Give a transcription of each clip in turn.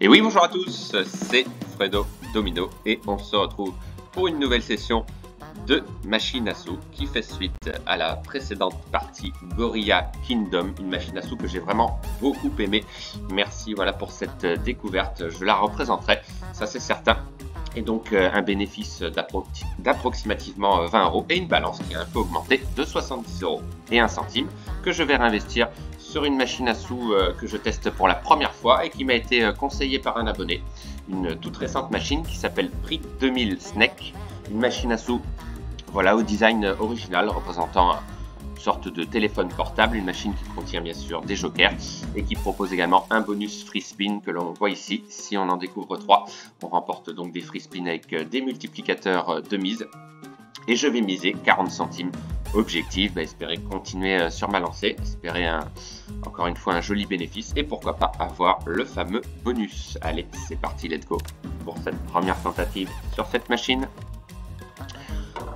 Et oui, bonjour à tous, c'est Fredo Domino et on se retrouve pour une nouvelle session de machine à sous qui fait suite à la précédente partie Gorilla Kingdom, une machine à sous que j'ai vraiment beaucoup aimé. Merci voilà pour cette découverte, je la représenterai, ça c'est certain. Et donc un bénéfice d'approximativement 20 € et une balance qui a un peu augmenté de 70 € et 1 centime que je vais réinvestir sur une machine à sous que je teste pour la première fois et qui m'a été conseillée par un abonné. Une toute récente machine qui s'appelle Brick 2000 Snake, une machine à sous voilà, au design original représentant une sorte de téléphone portable, une machine qui contient bien sûr des jokers et qui propose également un bonus free spin que l'on voit ici. Si on en découvre 3, on remporte donc des free spins avec des multiplicateurs de mise. Et je vais miser 40 centimes. Objectif, espérer continuer sur ma lancée, espérer encore une fois un joli bénéfice et pourquoi pas avoir le fameux bonus. Allez, c'est parti, let's go pour cette première tentative sur cette machine.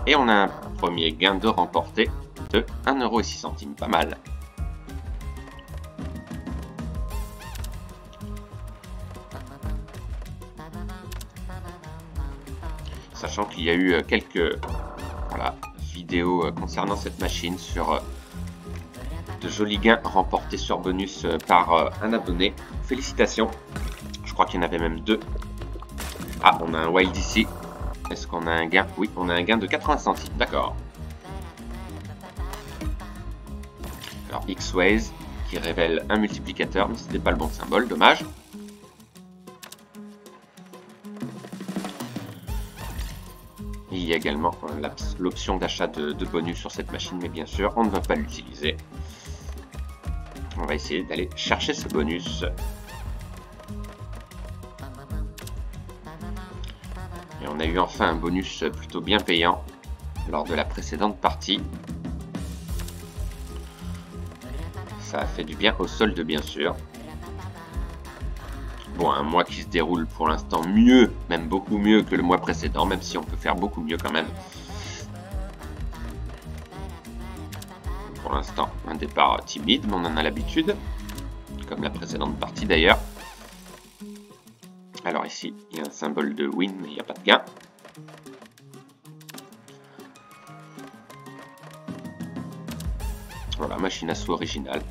Et on a un premier gain de remporté de 1,06 €, pas mal. Sachant qu'il y a eu quelques vidéos concernant cette machine sur de jolis gains remportés sur bonus par un abonné. Félicitations, je crois qu'il y en avait même 2. Ah, on a un wild ici. Est-ce qu'on a un gain? Oui, on a un gain de 80 centimes, d'accord. Alors X-Ways qui révèle un multiplicateur, mais c'était pas le bon symbole, dommage. Il y a également l'option d'achat de bonus sur cette machine, mais bien sûr, on ne va pas l'utiliser. On va essayer d'aller chercher ce bonus. Et on a eu enfin un bonus plutôt bien payant lors de la précédente partie. Ça a fait du bien au solde, bien sûr. Bon, un mois qui se déroule pour l'instant mieux, même beaucoup mieux que le mois précédent, même si on peut faire beaucoup mieux quand même. Pour l'instant, un départ timide, mais on en a l'habitude, comme la précédente partie d'ailleurs. Alors ici, il y a un symbole de win, mais il n'y a pas de gain. Voilà, machine à sous originale.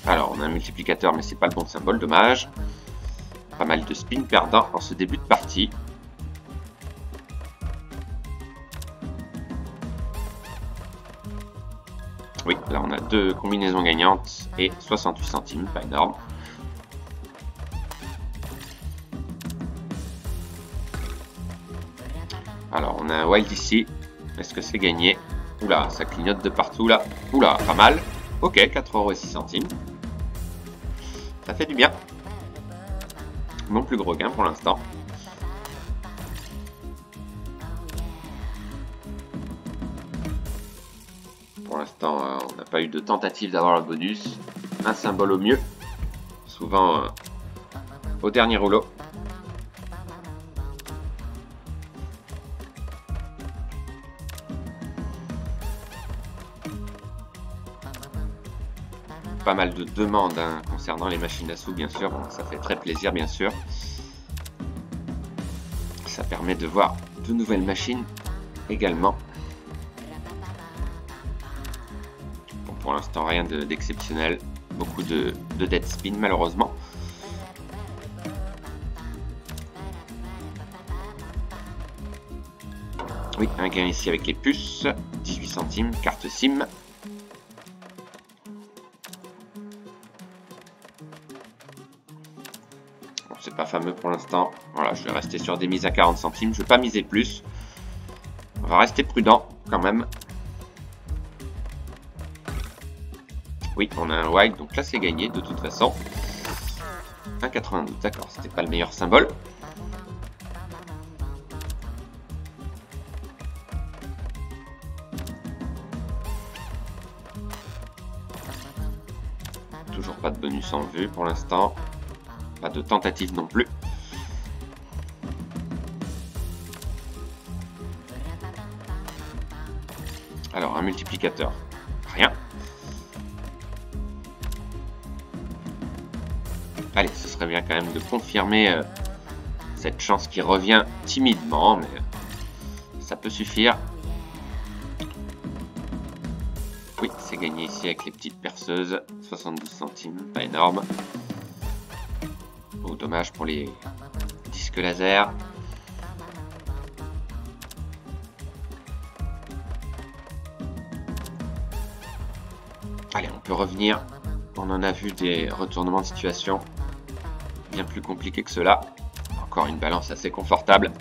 Alors, on a un multiplicateur, mais c'est pas le bon symbole, dommage. Pas mal de spin perdants en ce début de partie. Oui, là on a 2 combinaisons gagnantes et 68 centimes, pas énorme. Alors, on a un wild ici. Est-ce que c'est gagné? Oula, ça clignote de partout là. Oula, pas mal. Ok, 4,06 €. Ça fait du bien. Mon plus gros gain pour l'instant. Pour l'instant, on n'a pas eu de tentative d'avoir le bonus. Un symbole au mieux. Souvent au dernier rouleau. Pas mal de demandes concernant les machines à sous, bien sûr, donc ça fait très plaisir, bien sûr. Ça permet de voir de nouvelles machines également. Bon, pour l'instant, rien d'exceptionnel. Beaucoup de dead spin, malheureusement. Oui, un gain ici avec les puces. 18 centimes, carte SIM. C'est pas fameux pour l'instant. Voilà, je vais rester sur des mises à 40 centimes. Je vais pas miser plus. On va rester prudent quand même. Oui, on a un wild, donc là c'est gagné de toute façon. 1,92, d'accord, c'était pas le meilleur symbole. Toujours pas de bonus en vue pour l'instant. Pas de tentative non plus. Alors, un multiplicateur. Rien. Allez, ce serait bien quand même de confirmer cette chance qui revient timidement, mais ça peut suffire. Oui, c'est gagné ici avec les petites perceuses. 72 centimes, pas énorme. Oh, dommage pour les disques laser. Allez, on peut revenir. On en a vu des retournements de situation bien plus compliqués que cela. Encore une balance assez confortable.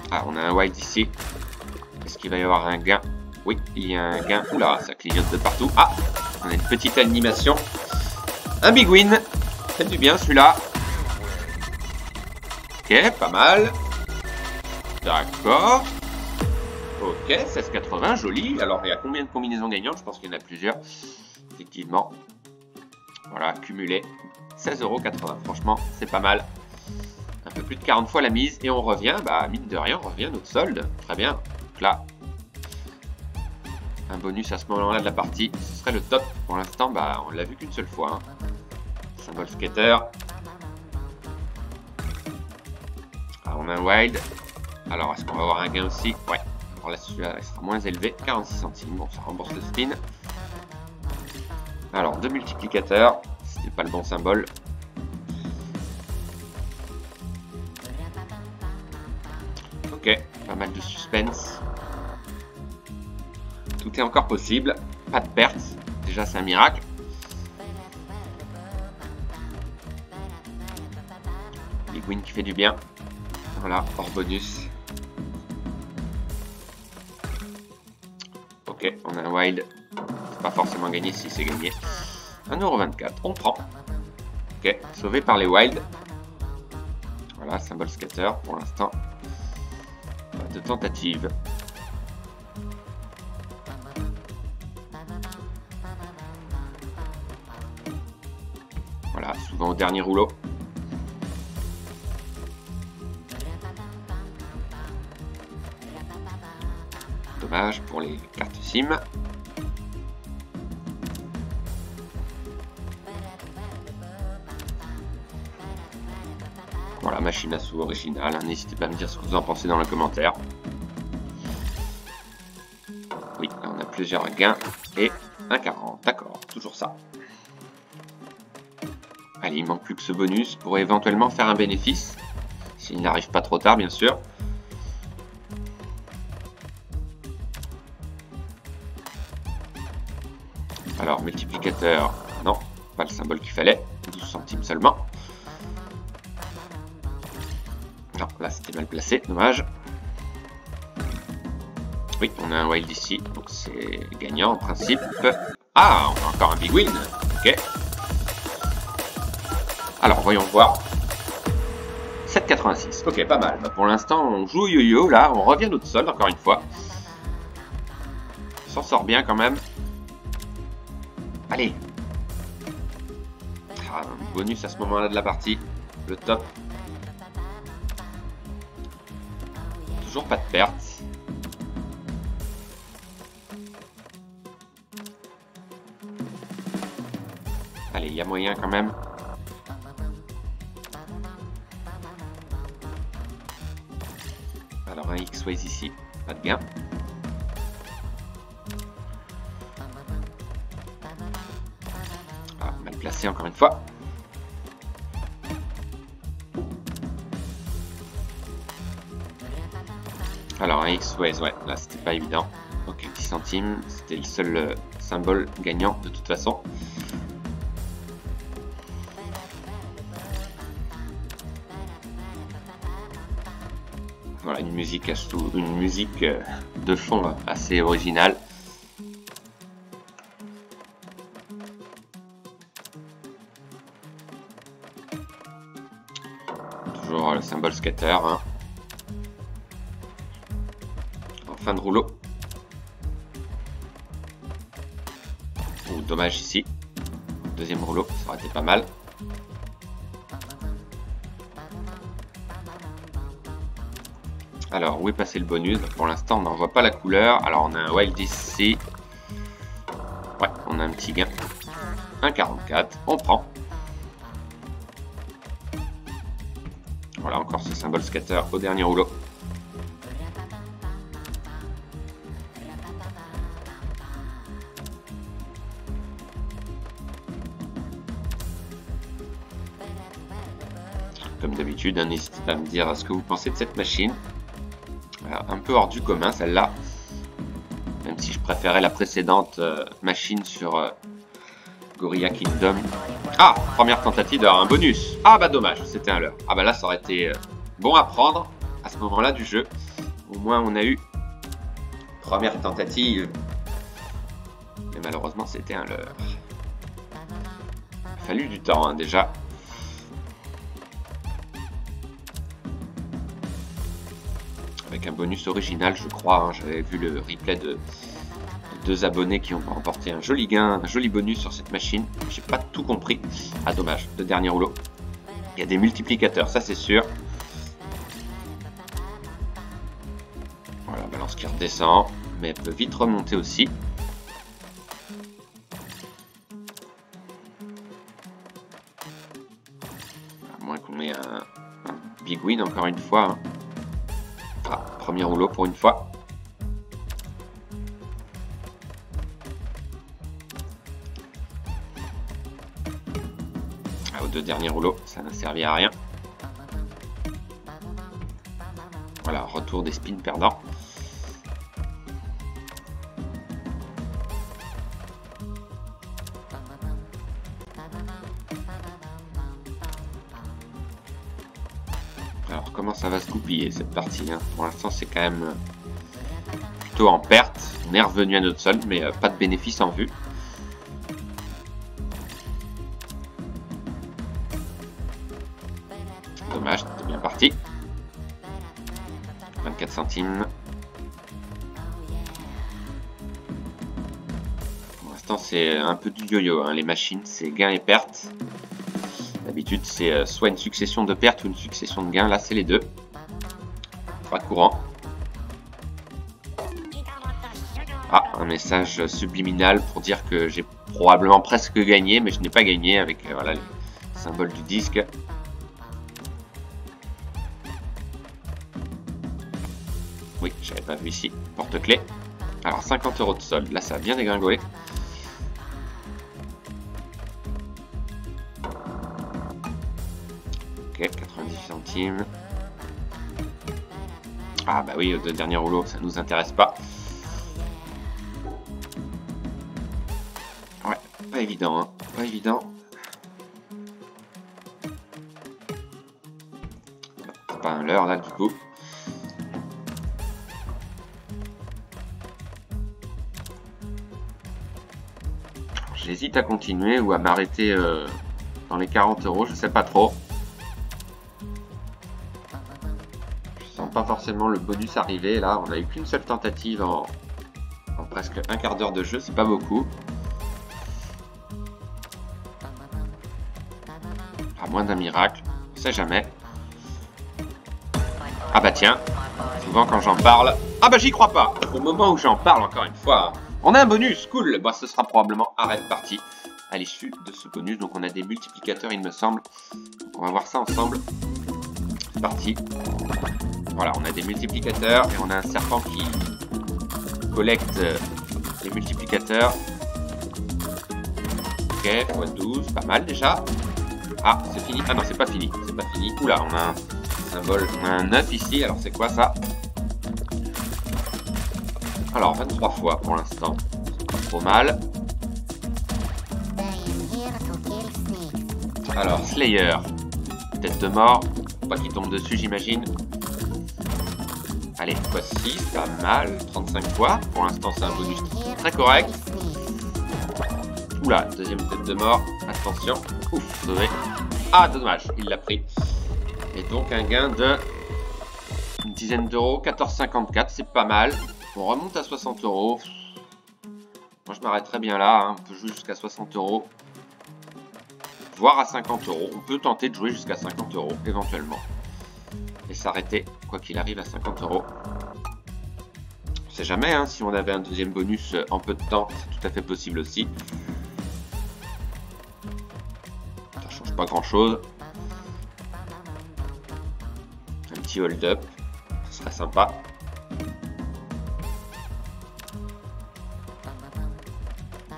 Ah, on a un wild ici. Est-ce qu'il va y avoir un gain? Oui, il y a un gain. Oula, ça clignote de partout. Ah, on a une petite animation. Un big win. Fait du bien celui-là. Ok, pas mal. D'accord. Ok, 16,80, joli. Alors, il y a combien de combinaisons gagnantes? Je pense qu'il y en a plusieurs. Effectivement. Voilà, cumulé. 16,80 €. Franchement, c'est pas mal. Un peu plus de 40 fois la mise. Et on revient, bah, mine de rien, on revient à notre solde. Très bien. Donc là, un bonus à ce moment-là de la partie, ce serait le top. Pour l'instant, bah, on l'a vu qu'une seule fois. Hein. Symbole skater. Ah, on a un wild. Alors, est-ce qu'on va avoir un gain aussi? Ouais. Alors là, celui-là, il sera moins élevé. 46 centimes. Bon, ça rembourse le spin. Alors, deux multiplicateurs. C'était pas le bon symbole. Ok, pas mal de suspense. Tout est encore possible. Pas de perte. Déjà, c'est un miracle. Big win qui fait du bien. Voilà, hors bonus. Ok, on a un wild. C'est pas forcément gagné si c'est gagné. 1,24 €. On prend. Ok, sauvé par les wilds. Voilà, symbole scatter pour l'instant. Pas de tentative. Voilà, souvent au dernier rouleau. Dommage pour les cartes SIM. Voilà, machine à sous originale. N'hésitez pas à me dire ce que vous en pensez dans les commentaires. Oui, là on a plusieurs gains. Et 1,40. D'accord, toujours ça. Allez, il manque plus que ce bonus pour éventuellement faire un bénéfice. S'il n'arrive pas trop tard, bien sûr. Alors, multiplicateur, non, pas le symbole qu'il fallait. 12 centimes seulement. Non, là c'était mal placé, dommage. Oui, on a un wild ici, donc c'est gagnant en principe. Ah, on a encore un big win. Ok. Alors, voyons voir. 7,86. Ok, pas mal. Bah, pour l'instant, on joue au yo-yo. Là, on revient à notre solde, encore une fois. On s'en sort bien quand même. Allez. Ah, un bonus à ce moment-là de la partie. Le top. Toujours pas de perte. Allez, il y a moyen quand même. Alors un X-Ways ici, pas de gain. Ah, mal placé encore une fois. Alors un X-Ways, ouais, là c'était pas évident. Ok, 10 centimes, c'était le seul symbole gagnant de toute façon. Voilà, une musique de fond assez originale. Toujours le symbole scatter. Hein. En fin de rouleau. Oh, dommage ici. Deuxième rouleau, ça aurait été pas mal. Alors, où est passé le bonus? Pour l'instant, on n'en voit pas la couleur. Alors, on a un Wild DC. Ouais, on a un petit gain. 1,44. On prend. Voilà, encore ce symbole scatter au dernier rouleau. Comme d'habitude, n'hésitez pas à me dire ce que vous pensez de cette machine. Alors, un peu hors du commun, celle-là. Même si je préférais la précédente machine sur Gorilla Kingdom. Ah, première tentative d'avoir un bonus. Ah bah dommage, c'était un leurre. Ah bah là, ça aurait été bon à prendre à ce moment-là du jeu. Au moins, on a eu première tentative. Mais malheureusement, c'était un leurre. Il a fallu du temps, hein, déjà. Avec un bonus original, je crois. Hein, j'avais vu le replay de 2 abonnés qui ont remporté un joli gain, un joli bonus sur cette machine. J'ai pas tout compris. Ah dommage, le dernier rouleau. Il y a des multiplicateurs, ça c'est sûr. Voilà, balance qui redescend, mais elle peut vite remonter aussi. À moins qu'on ait un big win encore une fois. Hein. Ah, premier rouleau pour une fois. Aux 2 derniers rouleaux, ça n'a servi à rien. Voilà, retour des spins perdants. Alors, comment ça va se goupiller cette partie, hein? Pour l'instant, c'est quand même plutôt en perte. On est revenu à notre solde, mais pas de bénéfice en vue. Dommage, c'était bien parti. 24 centimes. Pour l'instant, c'est un peu du yo-yo, hein. Les machines, c'est gain et perte. D'habitude, c'est soit une succession de pertes ou une succession de gains. Là, c'est les deux. Pas courant. Ah, un message subliminal pour dire que j'ai probablement presque gagné, mais je n'ai pas gagné avec voilà, les symboles du disque. Oui, j'avais pas vu ici. Porte-clés. Alors, 50 € de solde. Là, ça a bien dégringolé. Ok, 90 centimes. Ah bah oui, le dernier rouleau, ça nous intéresse pas. Ouais, pas évident, hein. Pas évident. C'est pas un leurre là, du coup. J'hésite à continuer ou à m'arrêter dans les 40 €, je sais pas trop. Je sens pas forcément le bonus arriver là. On a eu qu'une seule tentative en presque un quart d'heure de jeu, c'est pas beaucoup. À moins d'un miracle, on sait jamais. Ah bah tiens, souvent quand j'en parle... Ah bah j'y crois pas. Au moment où j'en parle encore une fois... On a un bonus, cool. Bah, ce sera probablement arrêt de partie à l'issue de ce bonus. Donc on a des multiplicateurs, il me semble. Donc, on va voir ça ensemble. C'est parti. Voilà, on a des multiplicateurs et on a un serpent qui collecte les multiplicateurs. Ok, x12, pas mal déjà. Ah, c'est fini. Ah non, c'est pas fini. C'est pas fini. Oula, on a un symbole, on a un 9 ici. Alors c'est quoi ça? Alors, 23 fois pour l'instant, c'est pas trop mal. Alors, Slayer, tête de mort, faut pas qu'il tombe dessus, j'imagine. Allez, x6, pas mal, 35 fois. Pour l'instant, c'est un bonus très correct. Oula, deuxième tête de mort, attention. Ouf, sauvé. Ah, dommage, il l'a pris. Et donc, un gain de une dizaine d'euros, 14,54, c'est pas mal. On remonte à 60 €. Moi, je m'arrêterai bien là. Hein. On peut jouer jusqu'à 60 €. Voire à 50 €. On peut tenter de jouer jusqu'à 50 € éventuellement. et s'arrêter, quoi qu'il arrive, à 50 €. On sait jamais, hein, si on avait un deuxième bonus en peu de temps, c'est tout à fait possible aussi. Ça change pas grand chose. Un petit hold-up, ce serait sympa.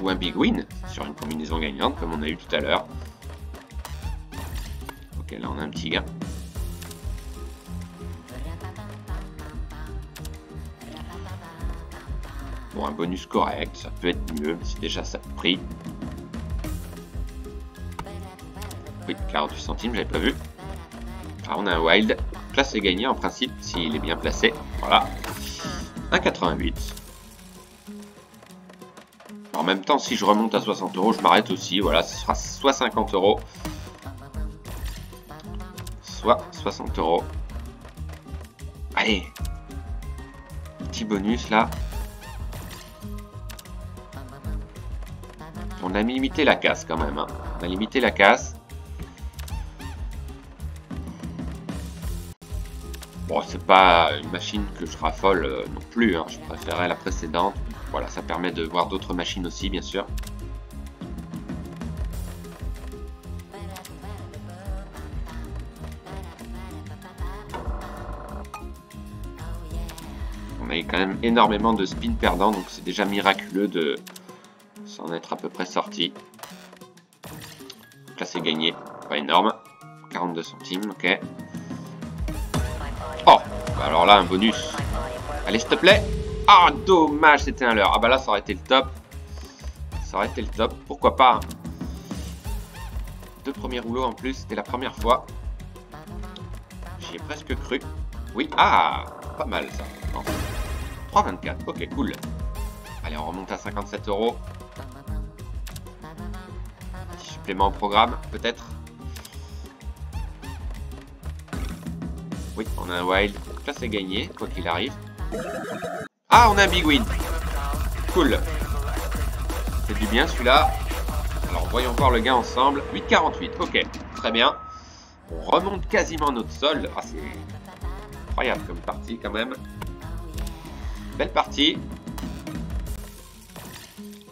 Ou un big win sur une combinaison gagnante comme on a eu tout à l'heure. Ok, là on a un petit gain. Bon, un bonus correct, ça peut être mieux, mais c'est déjà ça de prix. Oui, 48 centimes, j'avais pas vu. Ah, on a un wild. Place est gagnée en principe, s'il est bien placé. Voilà. 1,88. En même temps, si je remonte à 60 €, je m'arrête aussi. Voilà, ce sera soit 50 €, soit 60 €. Allez. Petit bonus là. On a limité la casse quand même. Hein. On a limité la casse. Bon, c'est pas une machine que je raffole non plus. Hein. Je préférais la précédente. Voilà, ça permet de voir d'autres machines aussi, bien sûr. On a eu quand même énormément de spins perdants, donc c'est déjà miraculeux de s'en être à peu près sorti. Donc là, c'est gagné. Pas énorme. 42 centimes, ok. Oh, bah alors là, un bonus. Allez, s'il te plaît. Ah, dommage, c'était un leurre. Ah bah là, ça aurait été le top. Ça aurait été le top. Pourquoi pas. Hein. Deux premiers rouleaux en plus, c'était la première fois. J'y ai presque cru. Oui, ah, pas mal ça. 3,24, ok, cool. Allez, on remonte à 57 €. Petit supplément au programme, peut-être. Oui, on a un wild. Donc là, c'est gagné, quoi qu'il arrive. Ah, on a un big win. Cool. C'est du bien celui-là. Alors, voyons voir le gain ensemble. 8,48. Ok, très bien. On remonte quasiment notre solde. Ah, c'est incroyable comme partie quand même. Belle partie.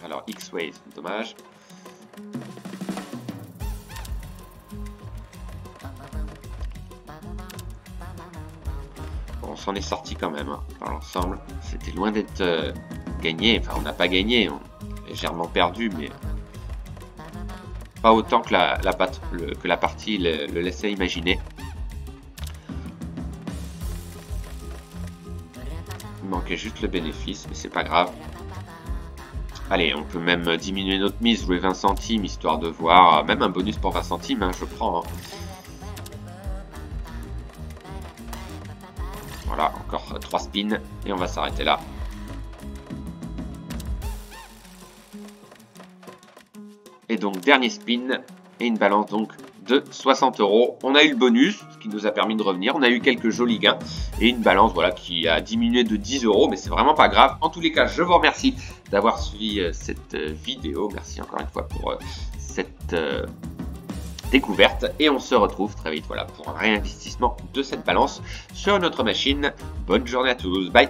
Alors, X-Ways, dommage. On s'en est sorti quand même, hein, par l'ensemble. C'était loin d'être gagné. Enfin, on n'a pas gagné. On a légèrement perdu, mais pas autant que la partie le laissait imaginer. Il manquait juste le bénéfice, mais c'est pas grave. Allez, on peut même diminuer notre mise, jouer 20 centimes, histoire de voir. Même un bonus pour 20 centimes, hein, je prends. Hein. Voilà, encore 3 spins et on va s'arrêter là. Et donc dernier spin et une balance donc de 60 €. On a eu le bonus, ce qui nous a permis de revenir. On a eu quelques jolis gains et une balance voilà qui a diminué de 10 €, mais c'est vraiment pas grave. En tous les cas, je vous remercie d'avoir suivi cette vidéo. Merci encore une fois pour cette découverte et on se retrouve très vite voilà, pour un réinvestissement de cette balance sur notre machine. Bonne journée à tous, bye!